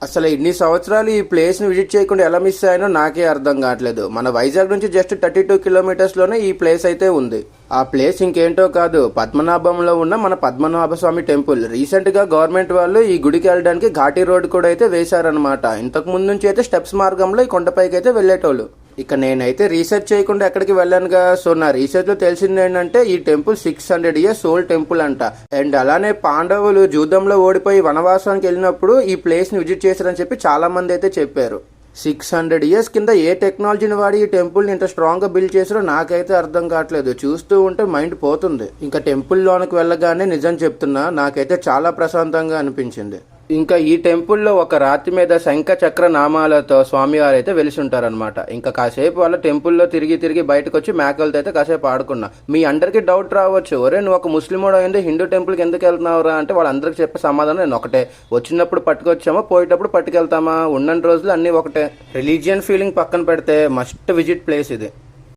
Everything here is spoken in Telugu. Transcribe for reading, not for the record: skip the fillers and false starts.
అసలు ఇన్ని సంవత్సరాలు ఈ ప్లేస్ని విజిట్ చేయకుండా ఎలా మిస్ అయ్యానో నాకే అర్థం కావట్లేదు. మన వైజాగ్ నుంచి జస్ట్ 32 కిలోమీటర్స్లోనే ఈ ప్లేస్ అయితే ఉంది. ఆ ప్లేస్ ఇంకేంటో కాదు, పద్మనాభంలో ఉన్న మన పద్మనాభ స్వామి టెంపుల్. రీసెంట్గా గవర్నమెంట్ వాళ్ళు ఈ గుడికి వెళ్ళడానికి ఘాటీ రోడ్ కూడా అయితే వేశారనమాట. ఇంతకు ముందు నుంచి అయితే స్టెప్స్ మార్గంలో ఈ కొండపైకి అయితే వెళ్ళేటోళ్ళు. ఇక నేనైతే రీసెర్చ్ చేయకుండా ఎక్కడికి వెళ్ళానుగా. సో నా రీసెర్చ్లో తెలిసింది ఏంటంటే ఈ టెంపుల్ 600 ఇయర్స్ ఓల్డ్ టెంపుల్ అంట. అండ్ అలానే పాండవులు జూదంలో ఓడిపోయి వనవాసానికి వెళ్ళినప్పుడు ఈ ప్లేస్ని విజిట్ చేశారని చెప్పి చాలా మంది అయితే చెప్పారు. 600 ఇయర్స్ కింద ఏ టెక్నాలజీని వాడి ఈ టెంపుల్ని ఇంత స్ట్రాంగ్గా బిల్డ్ చేసారో నాకైతే అర్థం కావట్లేదు. చూస్తూ ఉంటే మైండ్ పోతుంది. ఇంకా టెంపుల్లోనికి వెళ్ళగానే నిజం చెప్తున్నా, నాకైతే చాలా ప్రశాంతంగా అనిపించింది. ఇంకా ఈ టెంపుల్లో ఒక రాతి మీద శంఖ చక్ర నామాలతో స్వామివారు అయితే వెలిసి ఉంటారనమాట. ఇంకా కాసేపు వాళ్ళ టెంపుల్లో తిరిగి బయటకు వచ్చి మేకలతో అయితే కాసేపు ఆడుకున్నా. మీ అందరికీ డౌట్ రావచ్చు, ఒరే నువ్వు ఒక ముస్లిమోడు అయింది హిందూ టెంపుల్కి ఎందుకు వెళ్తున్నావురా అంటే వాళ్ళందరికీ చెప్పే సమాధానం నేను ఒకటే, వచ్చినప్పుడు పట్టుకొచ్చామా పోయేటప్పుడు పట్టుకెళ్తామా, ఉన్న రోజులు అన్నీ ఒకటే. రిలీజియన్ ఫీలింగ్ పక్కన పెడితే మస్ట్ విజిట్ ప్లేస్ ఇది.